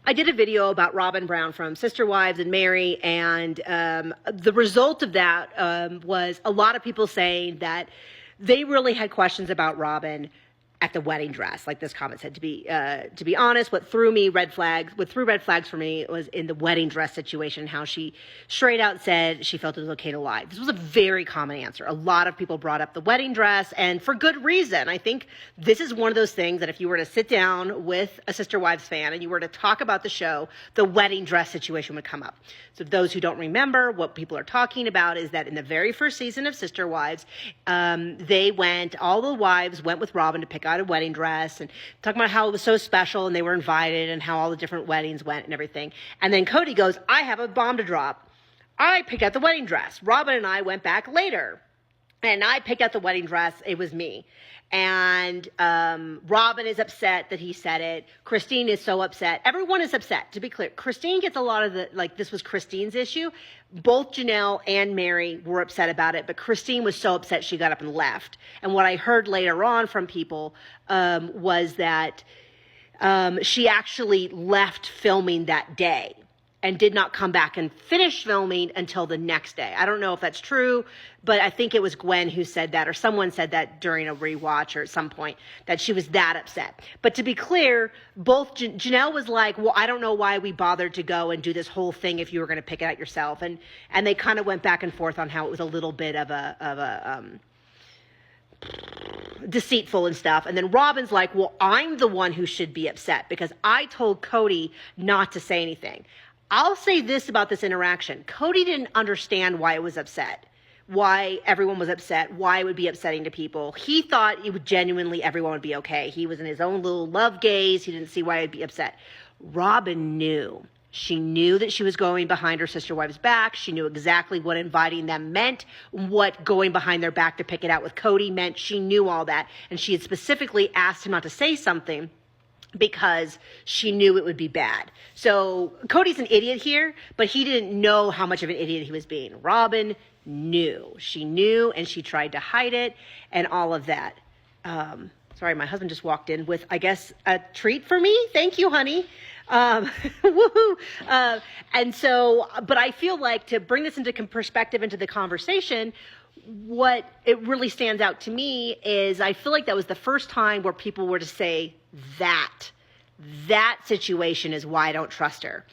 I did a video about Robyn Brown from Sister Wives and Mary, and the result of that was a lot of people saying that they really had questions about Robyn at the wedding dress, like this comment said. To be honest, what threw red flags for me was in the wedding dress situation, how she straight out said she felt it was okay to lie. This was a very common answer. A lot of people brought up the wedding dress, and for good reason. I think this is one of those things that if you were to sit down with a Sister Wives fan and you were to talk about the show, the wedding dress situation would come up. So those who don't remember, what people are talking about is that in the very first season of Sister Wives, all the wives went with Robyn to pick out a wedding dress and talking about how it was so special and they were invited and how all the different weddings went and everything. And then Cody goes, I have a bomb to drop. I picked out the wedding dress. Robyn and I went back later and I picked out the wedding dress. It was me. And Robyn is upset that he said it. Christine is so upset. Everyone is upset, to be clear. Christine gets a lot of this was Christine's issue. Both Janelle and Mary were upset about it, but Christine was so upset she got up and left. And what I heard later on from people was that she actually left filming that day and did not come back and finish filming until the next day. I don't know if that's true, but I think it was Gwen who said that, or someone said that during a rewatch or at some point, that she was that upset. But to be clear, both Janelle was like, well, I don't know why we bothered to go and do this whole thing if you were going to pick it out yourself. And they kind of went back and forth on how it was a little bit of a deceitful and stuff. And then Robyn's like, well, I'm the one who should be upset because I told Cody not to say anything. I'll say this about this interaction. Cody didn't understand why it was upset, why everyone was upset, why it would be upsetting to people. He thought it would genuinely, everyone would be okay. He was in his own little love gaze. He didn't see why it'd be upset. Robyn knew. She knew that she was going behind her sister wives' back. She knew exactly what inviting them meant, what going behind their back to pick it out with Cody meant. She knew all that. And she had specifically asked him not to say something because she knew it would be bad. So Cody's an idiot here, but he didn't know how much of an idiot he was being. Robyn knew. She knew, and she tried to hide it and all of that. Sorry, my husband just walked in with, I guess, a treat for me. Thank you, honey. Woohoo. And so, but I feel like to bring this into perspective into the conversation, what it really stands out to me is I feel like that was the first time where people were to say that situation is why I don't trust her.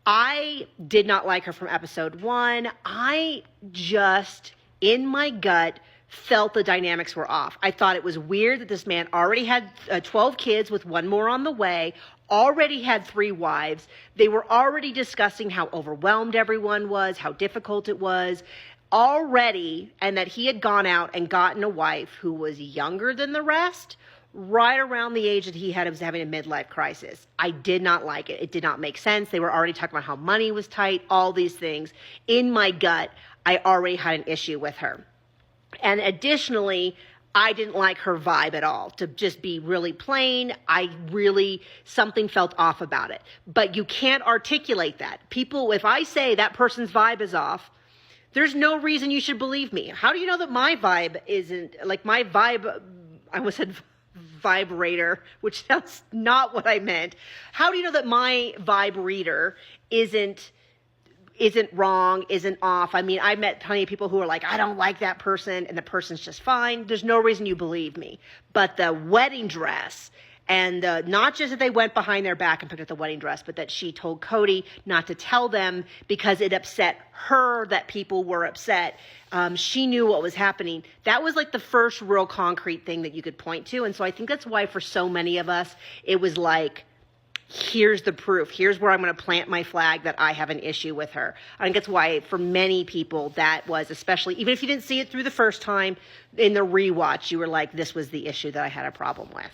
I did not like her from episode 1. I just, in my gut, felt the dynamics were off. I thought it was weird that this man already had 12 kids with one more on the way, already had 3 wives. They were already discussing how overwhelmed everyone was, how difficult it was already, and that he had gone out and gotten a wife who was younger than the rest, right around the age that he was having a midlife crisis. I did not like it. It did not make sense. They were already talking about how money was tight, all these things. In my gut, I already had an issue with her. And additionally, I didn't like her vibe at all. To just be really plain, something felt off about it. But you can't articulate that. People, if I say that person's vibe is off, there's no reason you should believe me. How do you know that my vibe isn't, like my vibe, I almost said vibrator, which that's not what I meant. How do you know that my vibe reader isn't wrong, isn't off? I mean, I met plenty of people who are like, I don't like that person, and the person's just fine. There's no reason you believe me. But the wedding dress, and not just that they went behind their back and picked up the wedding dress, but that she told Cody not to tell them because it upset her that people were upset. She knew what was happening. That was like the first real concrete thing that you could point to. And so I think that's why for so many of us, it was like, here's the proof. Here's where I'm going to plant my flag that I have an issue with her. I think that's why for many people that was, especially, even if you didn't see it through the first time, in the rewatch, you were like, this was the issue that I had a problem with.